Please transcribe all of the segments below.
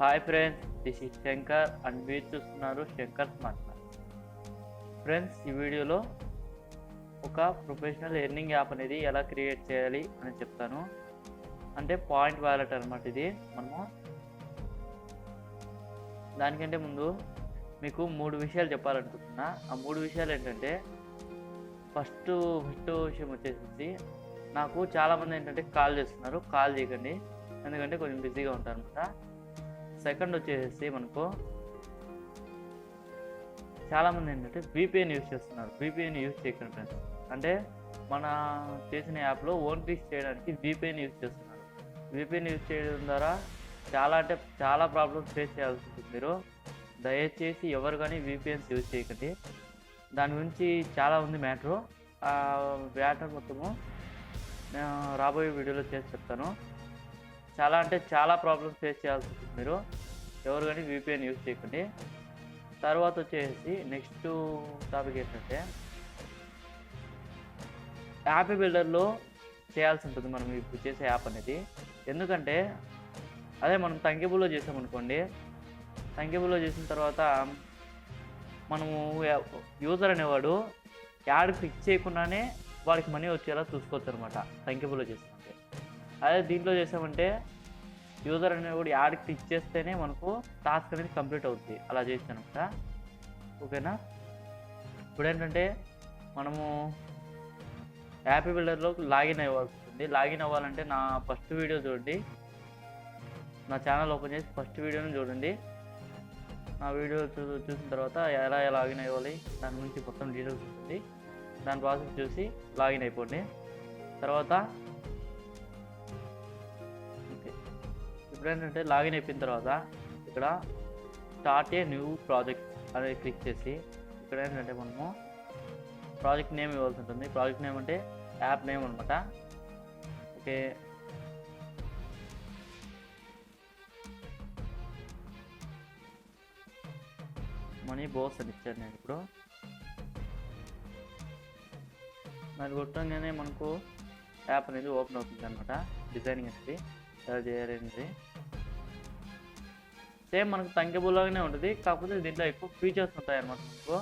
Hi friends, this is Shankar and మీరు చూస్తున్నారు Shankar smart. Friends, ఈ వీడియోలో ఒక ప్రొఫెషనల్ ఎర్నింగ్ యాప్ అనేది ఎలా క్రియేట్ చేయాలి అని చెప్తాను. అంటే పాయింట్ వాలెట్ అనమాట. ఇది మనము దానికంటే ముందు మీకు 3 విషయాలు చెప్పాలనుకుంటున్నా. ఆ 3 విషయాలు ఏంటంటే, ఫస్ట్ విషయం వచ్చేసి, నాకు చాలామంది ఏంటంటే కాల్ చేస్తున్నారు. కాల్ చేయకండి, ఎందుకంటే కొంచెం బిజీగా ఉంటారు అనమాట. సెకండ్ వచ్చేసి, మనకు చాలామంది ఏంటంటే VPN యూజ్ చేస్తున్నారు. VPN యూజ్ చేయకండి ఫ్రెండ్స్. అంటే మన చేసిన యాప్లో ఓన్ పీస్ చేయడానికి VPN యూజ్ చేస్తున్నారు. VPN యూజ్ చేయడం ద్వారా చాలా ప్రాబ్లమ్స్ ఫేస్ చేయాల్సి ఉంటుంది. మీరు దయచేసి ఎవరు కానీ VPNs యూజ్ చేయకండి. దాని గురించి చాలా ఉంది మ్యాటరు. ఆ మ్యాటర్ మొత్తము నేను రాబోయే వీడియోలో చేసి చెప్తాను. చాలా ప్రాబ్లమ్స్ ఫేస్ చేయాల్సి ఉంటుంది. మీరు ఎవరు కానీ VPN యూజ్ చేయకండి. తర్వాత వచ్చేసి నెక్స్ట్ టాపిక్ ఏంటంటే, యాప్ బిల్డర్లో చేయాల్సి ఉంటుంది మనం ఇప్పుడు చేసే యాప్ అనేది. ఎందుకంటే అదే మనం తంగిబుల్లో చేసామనుకోండి, తంగిబుల్లో చేసిన తర్వాత మనము యూజర్ అనేవాడు యాడ్ క్లిక్ చేయకుండానే వాడికి మనీ వచ్చేలా చూసుకోవచ్చు అనమాట తంగిబుల్లో చేసామంటే. అదే దీంట్లో చేసామంటే యూజర్ అనేవాడు యాడ్ క్లిక్ చేస్తేనే మనకు టాస్క్ అనేది కంప్లీట్ అవుతుంది. అలా చేసానమాట. ఓకేనా? ఇప్పుడు ఏంటంటే మనము యాప్ బిల్డర్లో లాగిన్ అవ్వాల్సి ఉంటుంది. లాగిన్ అవ్వాలంటే నా ఫస్ట్ వీడియో చూడండి. నా ఛానల్ ఓపెన్ చేసి ఫస్ట్ వీడియోని చూడండి. నా వీడియో చూసిన తర్వాత ఎలా లాగిన్ అవ్వాలి దాని గురించి మొత్తం డీటెయిల్స్ ఉంటుంది. దాని ప్రాసెస్ చూసి లాగిన్ అయిపోండి. తర్వాత ఇప్పుడు ఏంటంటే లాగిన్ అయిపోయిన తర్వాత ఇక్కడ స్టార్ట్ ఏ న్యూ ప్రాజెక్ట్ అనేది క్లిక్ చేసి, ఇక్కడ ఏంటంటే మనము ప్రాజెక్ట్ నేమ్ ఇవ్వాల్సి ఉంటుంది. ప్రాజెక్ట్ నేమ్ అంటే యాప్ నేమ్ అనమాట. ఓకే, మనీ బాస్ అని ఇచ్చాను నేను. ఇప్పుడు మరి కొట్టంగానే మనకు యాప్ అనేది ఓపెన్ అవుతుంది అనమాట. డిజైనింగ్ అనేది ఎలా చేయాలి అనేది సేమ్ మనకు తంగిబుల్లాగానే ఉంటుంది. కాకపోతే దీంట్లో ఎక్కువ ఫీచర్స్ ఉంటాయి అన్నమాట. మనకు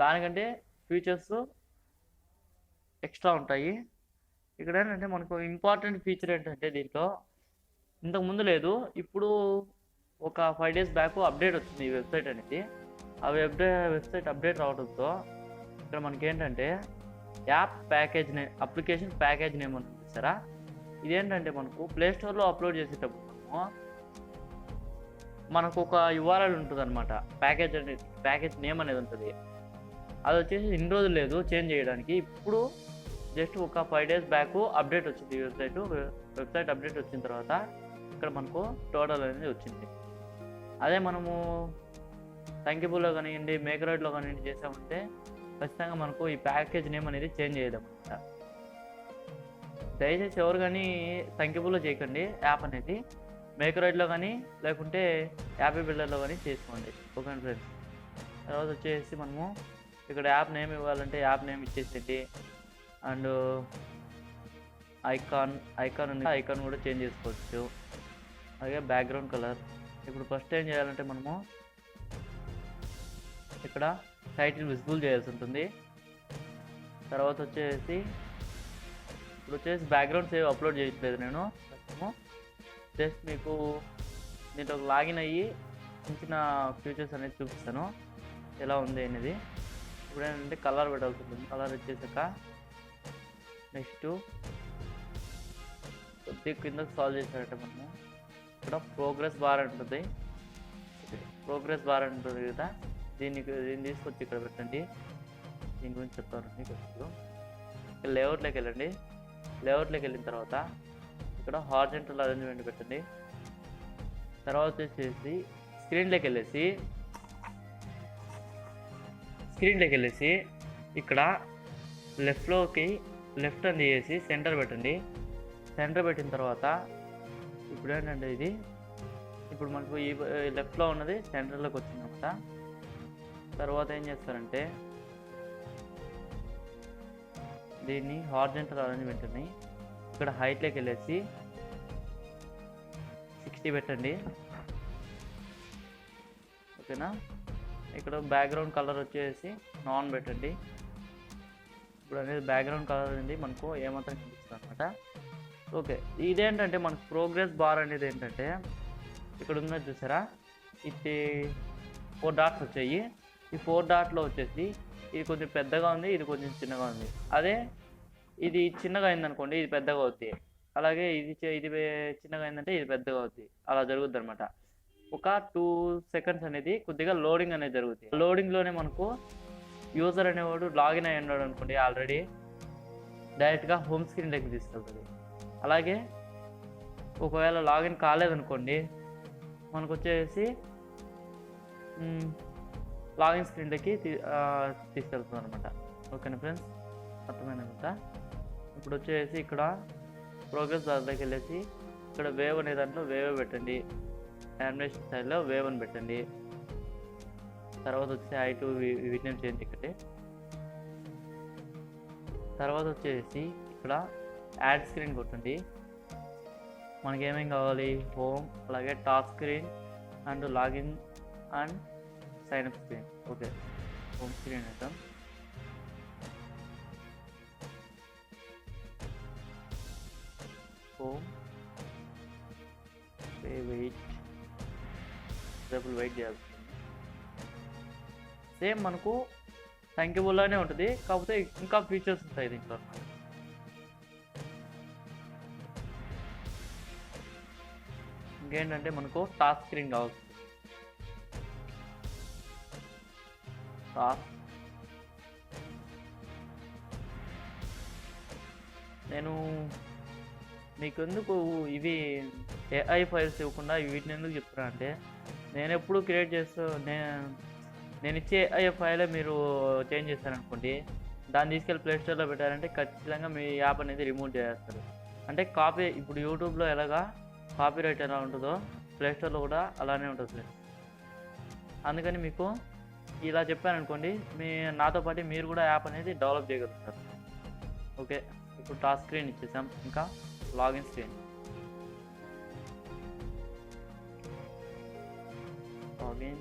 దానికంటే ఫీచర్స్ ఎక్స్ట్రా ఉంటాయి. ఇక్కడ ఏంటంటే మనకు ఇంపార్టెంట్ ఫీచర్ ఏంటంటే, దీంట్లో ఇంతకుముందు లేదు, ఇప్పుడు ఒక 5 days బ్యాక్ అప్డేట్ వచ్చింది ఈ వెబ్సైట్ అనేది. ఆ వెబ్సైట్ అప్డేట్ రావడంతో ఇక్కడ మనకి ఏంటంటే app package name, application package name అని చూసారా. ఇదేంటంటే మనకు ప్లేస్టోర్లో అప్లోడ్ చేసేటప్పుడు మనకు ఒక URL ఉంటుంది అనమాట. ప్యాకేజ్ నేమ్ అనేది ఉంటుంది. అది వచ్చేసి ఇన్ని రోజులు లేదు చేంజ్ చేయడానికి. ఇప్పుడు జస్ట్ ఒక 5 days బ్యాక్ అప్డేట్ వచ్చింది. వెబ్సైట్ అప్డేట్ వచ్చిన తర్వాత ఇక్కడ మనకు టోటల్ అనేది వచ్చింది. అదే మనము తంగిబుల్లో కానివ్వండి, మేకరాయిడ్లో కానివ్వండి చేసామంటే ఖచ్చితంగా మనకు ఈ ప్యాకేజ్ నేమ్ అనేది చేంజ్ చేయలేము అనమాట. దయచేసి ఎవరు కానీ తంగిబుల్లో చేయకండి యాప్ అనేది. మేకరాయిడ్లో కానీ లేకుంటే యాప్ బిల్డర్లో కానీ చేసుకోండి. Okay friends. తర్వాత వచ్చేసి మనము ఇక్కడ యాప్ నేమ్ ఇవ్వాలంటే యాప్ నేమ్ ఇచ్చేసేది. అండ్ ఐకాన్ ఉంది, ఐకాన్ కూడా చేంజ్ చేసుకోవచ్చు. అలాగే బ్యాక్గ్రౌండ్ కలర్. ఇప్పుడు ఫస్ట్ ఏం చేయాలంటే మనము ఇక్కడ టైటిల్ విజిబుల్ చేయాల్సి ఉంటుంది. తర్వాత వచ్చేసి ఇప్పుడు బ్యాక్గ్రౌండ్స్ ఏవి అప్లోడ్ చేయట్లేదు నేను. జస్ట్ మీకు దీంట్లో లాగిన్ అయ్యి చిన్న ఫీచర్స్ అనేది చూపిస్తాను ఎలా ఉంది అనేది. ఇప్పుడు ఏంటంటే కలర్ పెట్టాల్సి ఉంటుంది. కలర్ వచ్చేసాక నెక్స్ట్ కొద్దిగా కిందకు సాల్వ్ చేసారంటే మనము ఇక్కడ ప్రోగ్రెస్ బార్ ఉంటుంది. ప్రోగ్రెస్ బార్ ఉంటుంది కదా, దీన్ని తీసుకొచ్చి ఇక్కడ పెట్టండి. దీని గురించి చెప్తానండి. ఫస్ట్ లేఅవుట్లోకి వెళ్ళండి. లేఅవుట్లోకి వెళ్ళిన తర్వాత ఇక్కడ హారిజాంటల్ అరేంజ్మెంట్ పెట్టండి. తర్వాత వచ్చేసి స్క్రీన్లోకి వెళ్ళేసి ఇక్కడ లెఫ్ట్ అని చేసి సెంటర్ పెట్టండి. సెంటర్ పెట్టిన తర్వాత ఇప్పుడు ఏంటంటే ఇప్పుడు మనకు ఈ లెఫ్ట్లో ఉన్నది సెంటర్లోకి వచ్చిందన్నమాట. తర్వాత ఏం చేస్తారంటే దీన్ని హారిజాంటల్ అరేంజ్మెంట్ అని ఇక్కడ హైట్లోకి వెళ్ళేసి 60 పెట్టండి. ఓకేనా. ఇక్కడ బ్యాక్గ్రౌండ్ కలర్ వచ్చేసి నాన్ పెట్టండి. ఇప్పుడు అనేది బ్యాక్గ్రౌండ్ కలర్ అనేది మనకు ఏమాత్రం కనిపిస్తుంది అనమాట. ఓకే, ఇదేంటంటే మనకు ప్రోగ్రెస్ బార్ అనేది ఏంటంటే ఇక్కడ ఉన్నది చూసారా, ఇది 4 డాట్స్ వచ్చాయి. ఈ 4 డాట్లో వచ్చేసి ఇది కొంచెం పెద్దగా ఉంది, ఇది కొంచెం చిన్నగా ఉంది. అదే ఇది చిన్నగా అయిందనుకోండి ఇది పెద్దగా అవుద్ది, అలాగే ఇది చిన్నగా అయిందంటే ఇది పెద్దగా అవుద్ది. అలా జరుగుద్ది అనమాట. ఒక 2 సెకండ్స్ అనేది కొద్దిగా లోడింగ్ అనేది జరుగుతుంది. లోడింగ్లోనే మనకు యూజర్ అనేవాడు లాగిన్ అయి ఉన్నాడు అనుకోండి, ఆల్రెడీ డైరెక్ట్గా హోమ్ స్క్రీన్లోకి తీసుకెళ్తుంది. అలాగే ఒకవేళ లాగిన్ కాలేదనుకోండి మనకు వచ్చేసి లాగిన్ స్క్రీన్లోకి తీసుకెళ్తుంది అనమాట. ఓకేనా ఫ్రెండ్స్, అర్థమైనంత. ఇప్పుడు వచ్చేసి ఇక్కడ ప్రోగ్రెస్ దాంట్లోకి వెళ్ళేసి ఇక్కడ వేవ్ అనే దాంట్లో వేవ్ పెట్టండి, యానిమేషన్ స్టైల్లో వేవ్ అని పెట్టండి. తర్వాత వచ్చి I2 వీటిని చేంజ్ ఇక్కడ. తర్వాత వచ్చేసి ఇక్కడ యాడ్ స్క్రీన్ కొట్టండి. మనకి ఏమేం కావాలి, హోమ్, అలాగే top screen and login and sign-up screen. Okay, home screen వేద్దాం. హోమ్, వెయిట్ వెయిట్ చేయాల్సి సేమ్ మనకు థ్యాంక్యూబుల్లానే ఉంటుంది, కాకపోతే ఇంకా ఫీచర్స్ ఉంటాయి దీంట్లో. ఇంకేంటంటే మనకు టాస్క్ స్క్రీన్ కావచ్చు. నేను మీకు ఎందుకు ఇవి AI ఫైల్స్ ఇవ్వకుండా వీటిని ఎందుకు చెప్తున్నా అంటే, నేను ఎప్పుడు క్రియేట్ చేస్తూ నేను ఇచ్చే AI ఫైలే మీరు చేంజ్ చేస్తారనుకోండి, దాన్ని తీసుకెళ్ళి ప్లేస్టోర్లో పెట్టారంటే ఖచ్చితంగా మీ యాప్ అనేది రిమూవ్ చేస్తారు. అంటే కాపీ, ఇప్పుడు యూట్యూబ్లో ఎలాగా కాపీ రైట్ ఎలా ఉంటుందో ప్లేస్టోర్లో కూడా అలానే ఉంటుంది. అందుకని మీకు ఇలా చెప్పాను అనుకోండి, నాతో పాటు మీరు కూడా యాప్ అనేది డెవలప్ చేయగలుగుతారు. ఓకే, ఇప్పుడు టాస్క్ స్క్రీన్ ఇచ్చేసాం. ఇంకా login screen, login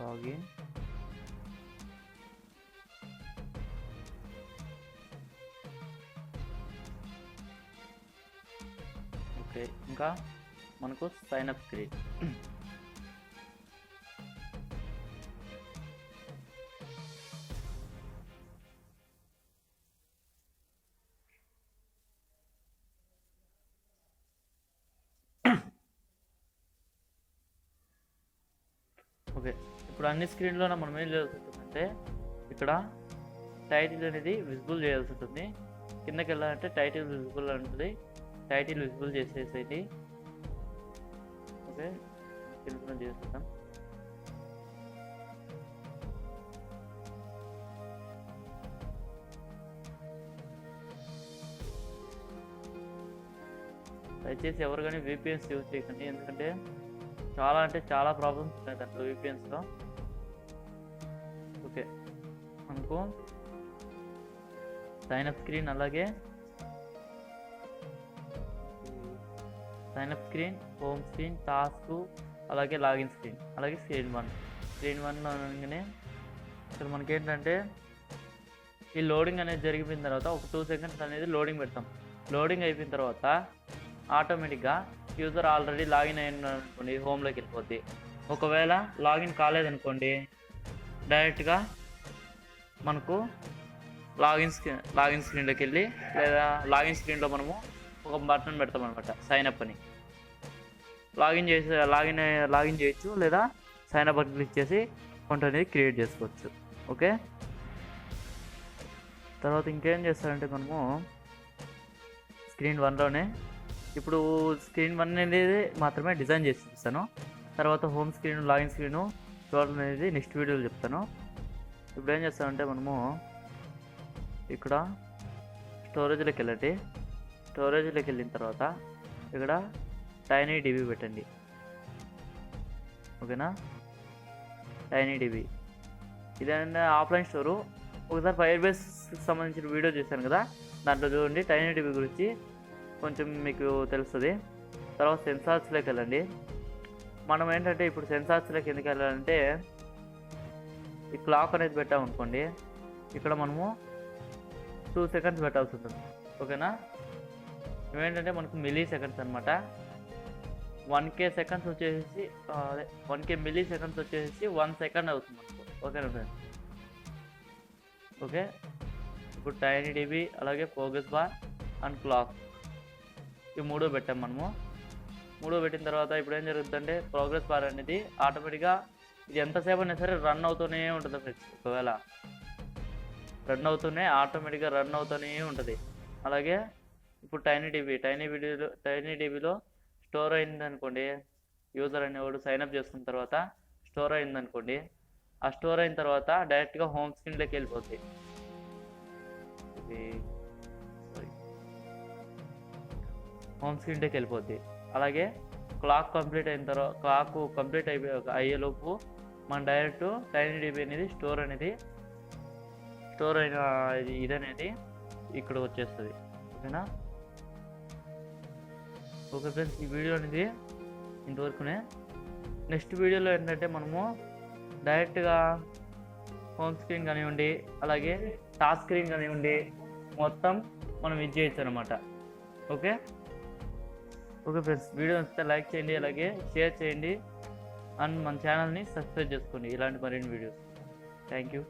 login okay. ఇంకా మనకు సైన్అప్ స్క్రీన్. ఓకే, ఇప్పుడు అన్ని స్క్రీన్లోనే మనం ఏం చేయాల్సి ఉంటుందంటే, ఇక్కడ టైటిల్ అనేది విజిబుల్ చేయాల్సి ఉంటుంది. కిందకి వెళ్ళాలంటే టైటిల్ విజిబుల్ ఉంటుంది, టైటిల్ విజిబుల్ చేసేసేది. ఓకే, కింద చేస్తాం. దయచేసి ఎవరు కానీ VPNs యూజ్ చేయకండి, ఎందుకంటే చాలా అంటే చాలా ప్రాబ్లమ్స్ ఉన్నాయి దాంట్లో VPNsలో. ఓకే, మనకు సైన్అప్ స్క్రీన్, అలాగే sign-up screen, home screen, task, అలాగే లాగిన్ స్క్రీన్, అలాగే స్క్రీన్ 1 అనగానే ఇక్కడ మనకేంటంటే ఈ లోడింగ్ అనేది జరిగిపోయిన తర్వాత ఒక 2 సెకండ్స్ అనేది లోడింగ్ పెడతాం. లోడింగ్ అయిపోయిన తర్వాత ఆటోమేటిక్గా యూజర్ ఆల్రెడీ లాగిన్ అయిన అనుకోండి హోమ్లోకి వెళ్ళిపోద్ది. ఒకవేళ లాగిన్ కాలేదనుకోండి డైరెక్ట్గా మనకు లాగిన్ స్క్రీన్లోకి వెళ్ళి, లేదా లాగిన్ స్క్రీన్లో మనము ఒక బటన్ పెడతాం అనమాట, సైన్అప్ అని. లాగిన్ చేయొచ్చు, లేదా సైన్అప్ బటన్ క్లిక్ చేసి అకౌంట్ అనేది క్రియేట్ చేసుకోవచ్చు. ఓకే, తర్వాత ఇంకేం చేస్తారంటే మనము స్క్రీన్ 1లోనే ఇప్పుడు స్క్రీన్ 1 అనేది మాత్రమే డిజైన్ చేసి చూపిస్తాను. తర్వాత home screen, login screen total అనేది నెక్స్ట్ వీడియోలో చెప్తాను. ఇప్పుడు ఏం చేస్తామంటే మనము ఇక్కడ స్టోరేజ్లోకి వెళ్ళండి. స్టోరేజ్లోకి వెళ్ళిన తర్వాత ఇక్కడ టైనీ డిబి పెట్టండి. ఓకేనా, టైనీ డిబి ఇదేంటే ఆఫ్లైన్ స్టోరు. ఒకసారి ఫైర్ బేస్కి సంబంధించిన వీడియో చేశాను కదా, దాంట్లో చూడండి టైనీ డిబి గురించి కొంచెం మీకు తెలుస్తుంది. తర్వాత సెన్సార్స్లోకి వెళ్ళండి. మనం ఏంటంటే ఇప్పుడు సెన్సార్స్లోకి ఎందుకు వెళ్ళాలంటే, ఈ క్లాక్ అనేది పెట్టామనుకోండి, ఇక్కడ మనము 2 సెకండ్స్ పెట్టాల్సి ఉంటుంది. ఓకేనా, ఇవేంటంటే మనకు మిల్లీ సెకండ్స్ అనమాట. 1K సెకండ్స్ వచ్చేసి అదే 1K మిల్లీ సెకండ్స్ వచ్చేసి 1 సెకండ్ అవుతుంది మనకు. ఓకేనా ఫ్రెండ్స్. ఓకే, ఇప్పుడు టైనీ డిబి అలాగే ప్రోగ్రెస్ బార్ అండ్ క్లాక్ ఈ 3 పెట్టాం మనము. 3 పెట్టిన తర్వాత ఇప్పుడు ఏం జరుగుతుందంటే, ప్రోగ్రెస్ బార్ అనేది ఆటోమేటిక్గా ఇది ఎంతసేపు అయినా సరే రన్ అవుతూనే ఉంటుంది ఫ్రెండ్స్. ఒకవేళ ఆటోమేటిక్గా రన్ అవుతూనే ఉంటుంది. అలాగే ఇప్పుడు టైనీ డిబిలో స్టోర్ అయిందనుకోండి, యూజర్ అనేవాడు సైన్అప్ చేసుకున్న తర్వాత స్టోర్ అయిందనుకోండి, ఆ స్టోర్ అయిన తర్వాత డైరెక్ట్గా హోమ్ స్క్రీన్లోకి వెళ్ళిపోద్ది. అలాగే క్లాక్ కంప్లీట్ అయిన తర్వాత, క్లాక్ కంప్లీట్ అయ్యేలోపు మన డైరెక్ట్ టైనీ డిబి అనేది స్టోర్ అయిన ఇదనేది ఇక్కడ వచ్చేస్తుంది. ఓకేనా. ఓకే ఫ్రెండ్స్, ఈ వీడియో అనేది ఇంతవరకునే. నెక్స్ట్ వీడియోలో ఏంటంటే మనము డైరెక్ట్గా హోమ్ స్క్రీన్ కానివ్వండి, అలాగే టాస్క్ స్క్రీన్ కానివ్వండి, మొత్తం మనం ఇది చేయొచ్చు అనమాట. ఓకే ఫ్రెండ్స్, వీడియో నచ్చితే లైక్ చేయండి, అలాగే షేర్ చేయండి, అండ్ మన ఛానల్ని సబ్స్క్రైబ్ చేసుకోండి ఇలాంటి మరిన్ని వీడియోస్. Thank you.